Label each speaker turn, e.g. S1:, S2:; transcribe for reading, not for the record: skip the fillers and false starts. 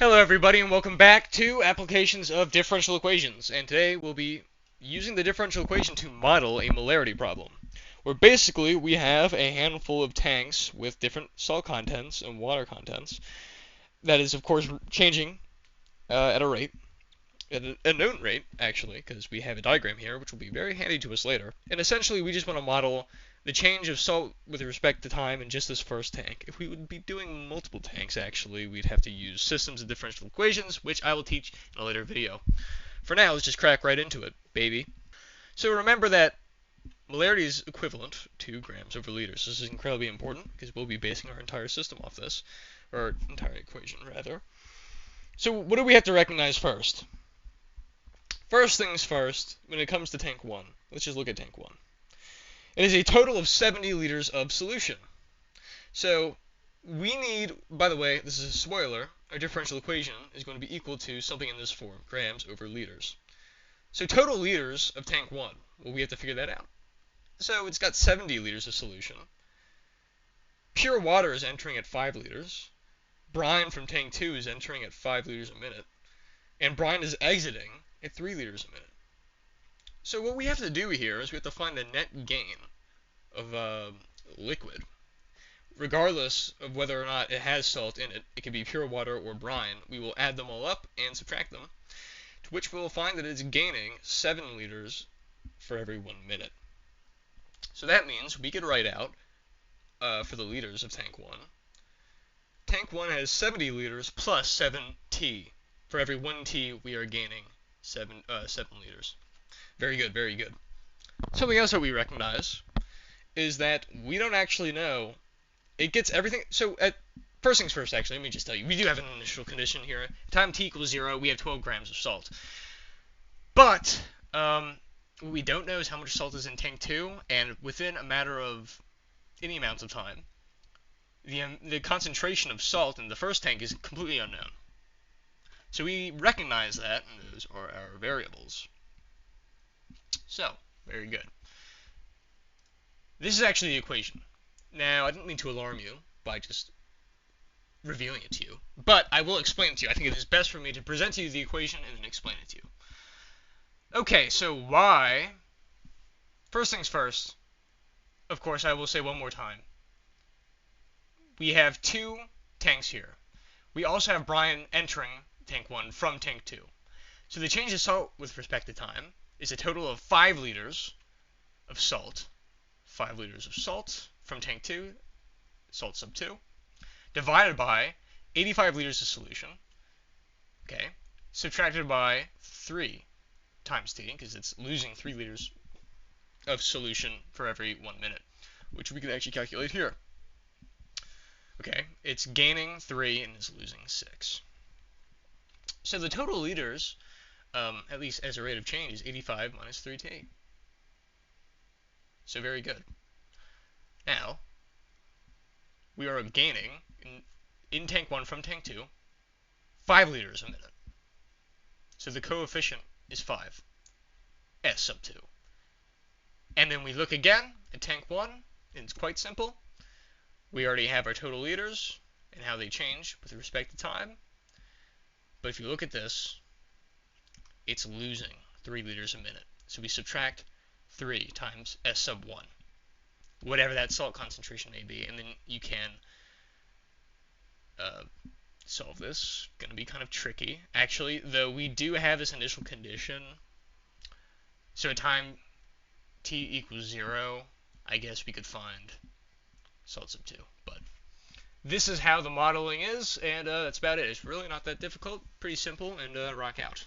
S1: Hello everybody and welcome back to Applications of Differential Equations, and today we'll be using the differential equation to model a molarity problem, where basically we have a handful of tanks with different salt contents and water contents that is of course changing at a rate, at a known rate actually, because we have a diagram here which will be very handy to us later, and essentially we just want to model the change of salt with respect to time in just this first tank. If we would be doing multiple tanks, actually, we'd have to use systems of differential equations, which I will teach in a later video. For now, let's just crack right into it, baby. So remember that molarity is equivalent to grams over liters. This is incredibly important because we'll be basing our entire system off this, or our entire equation, rather. So what do we have to recognize first? First things first, when it comes to tank 1, let's just look at tank 1. It is a total of 70 liters of solution. So we need, by the way, this is a spoiler, our differential equation is going to be equal to something in this form, grams over liters. So total liters of tank 1, well, we have to figure that out. So it's got 70 liters of solution. Pure water is entering at 5 liters. Brine from tank 2 is entering at 5 liters a minute. And brine is exiting at 3 liters a minute. So what we have to do here is we have to find the net gain of liquid. Regardless of whether or not it has salt in it, it can be pure water or brine, we will add them all up and subtract them, to which we will find that it's gaining 7 liters for every 1 minute. So that means we could write out, for the liters of tank 1, tank 1 has 70 liters plus 7t. For every 1t, we are gaining 7 liters. Very good, very good. Something else that we recognize is that we don't actually know. It gets everything. So first things first, actually, let me just tell you. We do have an initial condition here. Time t equals 0, we have 12 grams of salt. But what we don't know is how much salt is in tank 2, and within a matter of any amount of time, the concentration of salt in the first tank is completely unknown. So we recognize that, and those are our variables. So, very good. This is actually the equation. Now, I didn't mean to alarm you by just revealing it to you, but I will explain it to you. I think it is best for me to present to you the equation and then explain it to you. Okay, so why? First things first, of course, I will say one more time. We have 2 tanks here. We also have brine entering tank 1 from tank 2. So the change of salt with respect to time is a total of 5 liters of salt. 5 liters of salt from tank 2, salt sub 2, divided by 85 liters of solution, okay, subtracted by 3 times t, because it's losing 3 liters of solution for every 1 minute, which we could actually calculate here. Okay, it's gaining 3 and is losing 6. So the total liters, at least as a rate of change, is 85 minus 3t. So very good. Now, we are gaining, in tank 1 from tank 2, 5 liters a minute. So the coefficient is 5, S sub 2. And then we look again at tank 1, and it's quite simple. We already have our total liters and how they change with respect to time. But if you look at this, it's losing 3 liters a minute. So we subtract 3 times S sub 1, whatever that salt concentration may be, and then you can solve this. Going to be kind of tricky. Actually, though, we do have this initial condition. So at time t equals 0, I guess we could find salt sub 2. But this is how the modeling is, and that's about it. It's really not that difficult. Pretty simple, and rock out.